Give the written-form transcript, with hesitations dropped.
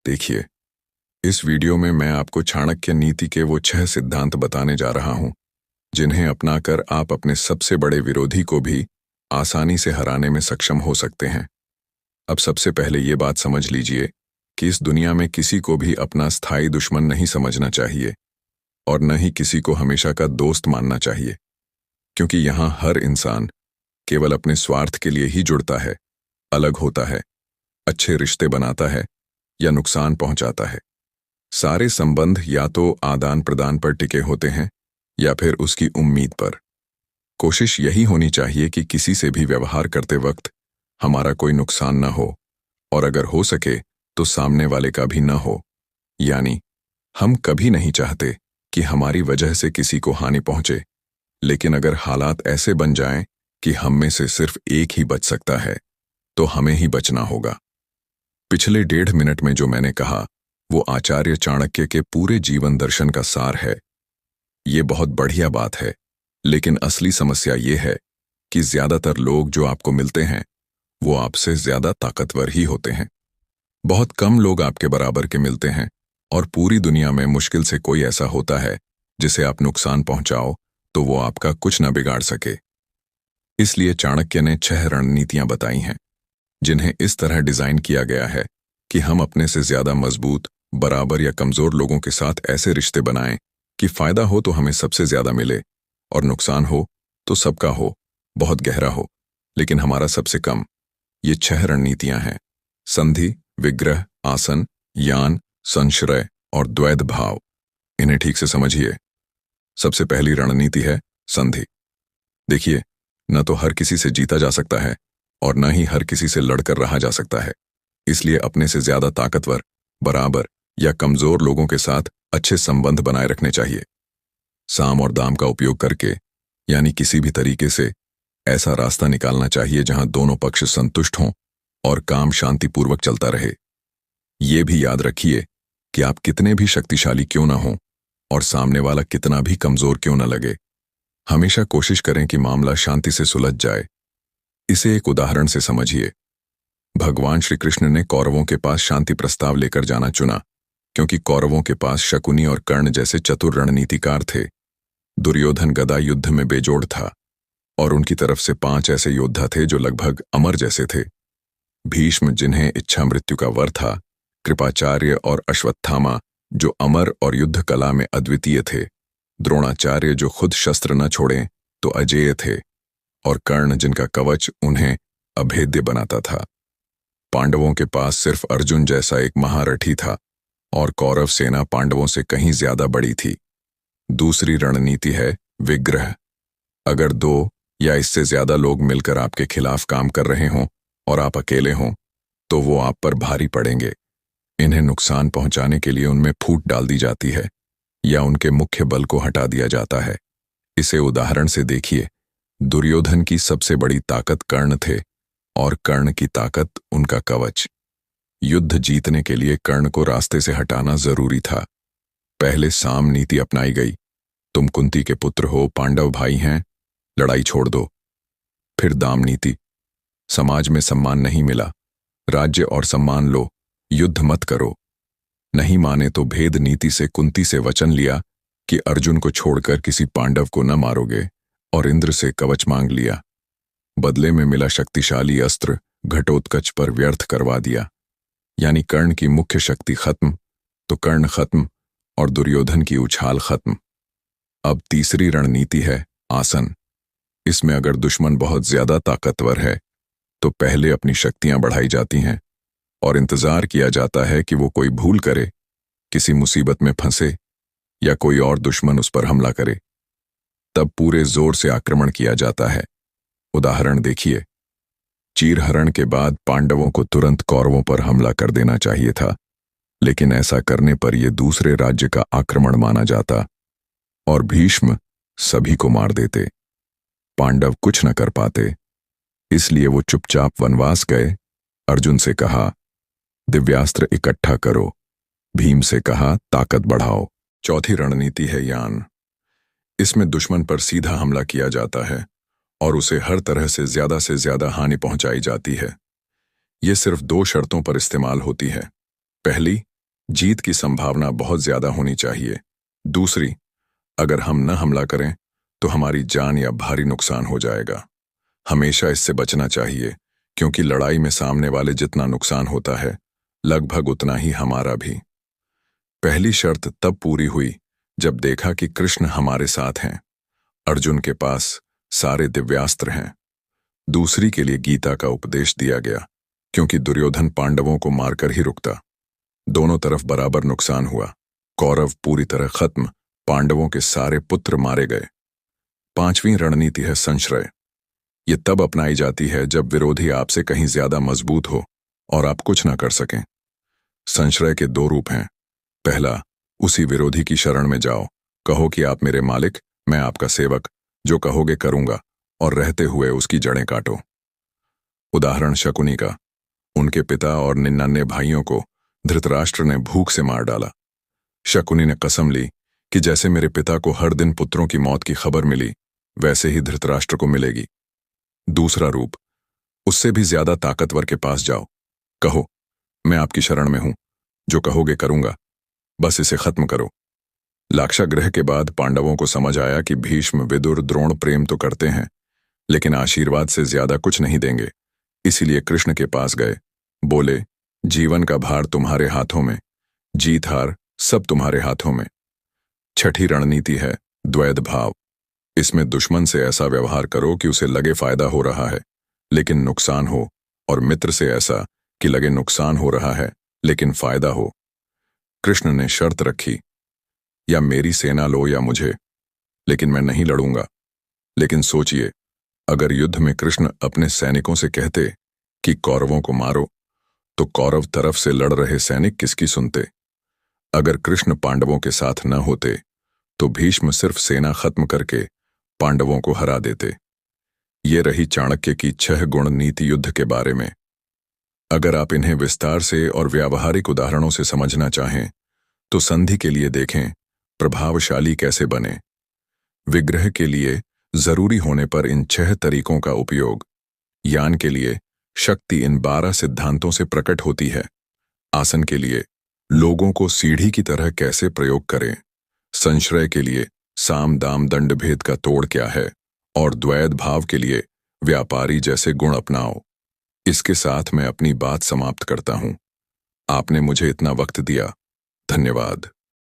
देखिए, इस वीडियो में मैं आपको चाणक्य नीति के वो 6 सिद्धांत बताने जा रहा हूं, जिन्हें अपनाकर आप अपने सबसे बड़े विरोधी को भी आसानी से हराने में सक्षम हो सकते हैं। अब सबसे पहले ये बात समझ लीजिए कि इस दुनिया में किसी को भी अपना स्थायी दुश्मन नहीं समझना चाहिए और न ही किसी को हमेशा का दोस्त मानना चाहिए, क्योंकि यहाँ हर इंसान केवल अपने स्वार्थ के लिए ही जुड़ता है, अलग होता है, अच्छे रिश्ते बनाता है या नुकसान पहुंचाता है। सारे संबंध या तो आदान प्रदान पर टिके होते हैं या फिर उसकी उम्मीद पर। कोशिश यही होनी चाहिए कि किसी से भी व्यवहार करते वक्त हमारा कोई नुकसान न हो, और अगर हो सके तो सामने वाले का भी न हो। यानी हम कभी नहीं चाहते कि हमारी वजह से किसी को हानि पहुंचे, लेकिन अगर हालात ऐसे बन जाएं कि हम में से सिर्फ एक ही बच सकता है, तो हमें ही बचना होगा। पिछले 1.5 मिनट में जो मैंने कहा वो आचार्य चाणक्य के पूरे जीवन दर्शन का सार है। ये बहुत बढ़िया बात है, लेकिन असली समस्या ये है कि ज्यादातर लोग जो आपको मिलते हैं वो आपसे ज्यादा ताकतवर ही होते हैं। बहुत कम लोग आपके बराबर के मिलते हैं, और पूरी दुनिया में मुश्किल से कोई ऐसा होता है जिसे आप नुकसान पहुंचाओ तो वो आपका कुछ न बिगाड़ सके। इसलिए चाणक्य ने 6 रणनीतियां बताई हैं, जिन्हें इस तरह डिजाइन किया गया है कि हम अपने से ज्यादा मजबूत, बराबर या कमजोर लोगों के साथ ऐसे रिश्ते बनाएं कि फायदा हो तो हमें सबसे ज्यादा मिले, और नुकसान हो तो सबका हो, बहुत गहरा हो, लेकिन हमारा सबसे कम। ये 6 रणनीतियां हैं: संधि, विग्रह, आसन, यान, संश्रय और द्वैध भाव। इन्हें ठीक से समझिए। सबसे पहली रणनीति है संधि। देखिए, न तो हर किसी से जीता जा सकता है और न ही हर किसी से लड़कर रहा जा सकता है। इसलिए अपने से ज्यादा ताकतवर, बराबर या कमजोर लोगों के साथ अच्छे संबंध बनाए रखने चाहिए। साम और दाम का उपयोग करके, यानी किसी भी तरीके से ऐसा रास्ता निकालना चाहिए जहां दोनों पक्ष संतुष्ट हों और काम शांतिपूर्वक चलता रहे। ये भी याद रखिए कि आप कितने भी शक्तिशाली क्यों ना हों और सामने वाला कितना भी कमजोर क्यों ना लगे, हमेशा कोशिश करें कि मामला शांति से सुलझ जाए। इसे एक उदाहरण से समझिए। भगवान श्री कृष्ण ने कौरवों के पास शांति प्रस्ताव लेकर जाना चुना, क्योंकि कौरवों के पास शकुनी और कर्ण जैसे चतुर रणनीतिकार थे। दुर्योधन गदा युद्ध में बेजोड़ था, और उनकी तरफ से 5 ऐसे योद्धा थे जो लगभग अमर जैसे थे। भीष्म, जिन्हें इच्छा मृत्यु का वर था, कृपाचार्य और अश्वत्थामा, जो अमर और युद्ध कला में अद्वितीय थे, द्रोणाचार्य, जो खुद शस्त्र न छोड़ें तो अजेय थे, और कर्ण, जिनका कवच उन्हें अभेद्य बनाता था। पांडवों के पास सिर्फ अर्जुन जैसा एक महारथी था, और कौरव सेना पांडवों से कहीं ज्यादा बड़ी थी। दूसरी रणनीति है विग्रह। अगर 2 या इससे ज्यादा लोग मिलकर आपके खिलाफ काम कर रहे हों और आप अकेले हों, तो वो आप पर भारी पड़ेंगे। इन्हें नुकसान पहुंचाने के लिए उनमें फूट डाल दी जाती है या उनके मुख्य बल को हटा दिया जाता है। इसे उदाहरण से देखिए। दुर्योधन की सबसे बड़ी ताकत कर्ण थे, और कर्ण की ताकत उनका कवच। युद्ध जीतने के लिए कर्ण को रास्ते से हटाना जरूरी था। पहले साम नीति अपनाई गई। तुम कुंती के पुत्र हो, पांडव भाई हैं, लड़ाई छोड़ दो। फिर दाम नीति। समाज में सम्मान नहीं मिला, राज्य और सम्मान लो, युद्ध मत करो। नहीं माने तो भेद नीति से कुंती से वचन लिया कि अर्जुन को छोड़कर किसी पांडव को न मारोगे, और इंद्र से कवच मांग लिया। बदले में मिला शक्तिशाली अस्त्र घटोत्कच पर व्यर्थ करवा दिया। यानी कर्ण की मुख्य शक्ति खत्म तो कर्ण खत्म, और दुर्योधन की उछाल खत्म। अब तीसरी रणनीति है आसन। इसमें अगर दुश्मन बहुत ज्यादा ताकतवर है तो पहले अपनी शक्तियां बढ़ाई जाती हैं और इंतजार किया जाता है कि वो कोई भूल करे, किसी मुसीबत में फंसे या कोई और दुश्मन उस पर हमला करे। तब पूरे जोर से आक्रमण किया जाता है। उदाहरण देखिए। चीरहरण के बाद पांडवों को तुरंत कौरवों पर हमला कर देना चाहिए था, लेकिन ऐसा करने पर यह दूसरे राज्य का आक्रमण माना जाता और भीष्म सभी को मार देते। पांडव कुछ न कर पाते, इसलिए वो चुपचाप वनवास गए। अर्जुन से कहा दिव्यास्त्र इकट्ठा करो, भीम से कहा ताकत बढ़ाओ। चौथी रणनीति है यान। इसमें दुश्मन पर सीधा हमला किया जाता है और उसे हर तरह से ज्यादा हानि पहुंचाई जाती है। ये सिर्फ 2 शर्तों पर इस्तेमाल होती है। पहली, जीत की संभावना बहुत ज्यादा होनी चाहिए। दूसरी, अगर हम न हमला करें तो हमारी जान या भारी नुकसान हो जाएगा। हमेशा इससे बचना चाहिए, क्योंकि लड़ाई में सामने वाले जितना नुकसान होता है, लगभग उतना ही हमारा भी। पहली शर्त तब पूरी हुई जब देखा कि कृष्ण हमारे साथ हैं। अर्जुन के पास सारे दिव्यास्त्र हैं। दूसरी के लिए गीता का उपदेश दिया गया, क्योंकि दुर्योधन पांडवों को मारकर ही रुकता। दोनों तरफ बराबर नुकसान हुआ। कौरव पूरी तरह खत्म, पांडवों के सारे पुत्र मारे गए। पांचवीं रणनीति है संश्रय। ये तब अपनाई जाती है जब विरोधी आपसे कहीं ज्यादा मजबूत हो और आप कुछ ना कर सकें। संश्रय के दो रूप हैं। पहला, उसी विरोधी की शरण में जाओ, कहो कि आप मेरे मालिक, मैं आपका सेवक, जो कहोगे करूंगा, और रहते हुए उसकी जड़ें काटो। उदाहरण शकुनी का। उनके पिता और 99 भाइयों को धृतराष्ट्र ने भूख से मार डाला। शकुनी ने कसम ली कि जैसे मेरे पिता को हर दिन पुत्रों की मौत की खबर मिली, वैसे ही धृतराष्ट्र को मिलेगी। दूसरा रूप, उससे भी ज्यादा ताकतवर के पास जाओ, कहो मैं आपकी शरण में हूं, जो कहोगे करूंगा, बस इसे खत्म करो। लाक्षागृह के बाद पांडवों को समझ आया कि भीष्म, विदुर, द्रोण प्रेम तो करते हैं, लेकिन आशीर्वाद से ज्यादा कुछ नहीं देंगे। इसीलिए कृष्ण के पास गए। बोले, जीवन का भार तुम्हारे हाथों में, जीत हार सब तुम्हारे हाथों में। छठी रणनीति है द्वैध भाव। इसमें दुश्मन से ऐसा व्यवहार करो कि उसे लगे फायदा हो रहा है लेकिन नुकसान हो, और मित्र से ऐसा कि लगे नुकसान हो रहा है लेकिन फायदा हो। कृष्ण ने शर्त रखी, या मेरी सेना लो या मुझे, लेकिन मैं नहीं लड़ूंगा। लेकिन सोचिए, अगर युद्ध में कृष्ण अपने सैनिकों से कहते कि कौरवों को मारो, तो कौरव तरफ से लड़ रहे सैनिक किसकी सुनते? अगर कृष्ण पांडवों के साथ न होते तो भीष्म सिर्फ सेना खत्म करके पांडवों को हरा देते। ये रही चाणक्य की 6 गुण नीति युद्ध के बारे में। अगर आप इन्हें विस्तार से और व्यावहारिक उदाहरणों से समझना चाहें तो संधि के लिए देखें प्रभावशाली कैसे बने। विग्रह के लिए जरूरी होने पर इन 6 तरीकों का उपयोग। यान के लिए शक्ति इन 12 सिद्धांतों से प्रकट होती है। आसन के लिए लोगों को सीढ़ी की तरह कैसे प्रयोग करें। संश्रय के लिए साम दाम दंड भेद का तोड़ क्या है, और द्वैध भाव के लिए व्यापारी जैसे गुण अपनाओ। इसके साथ मैं अपनी बात समाप्त करता हूं। आपने मुझे इतना वक्त दिया, धन्यवाद।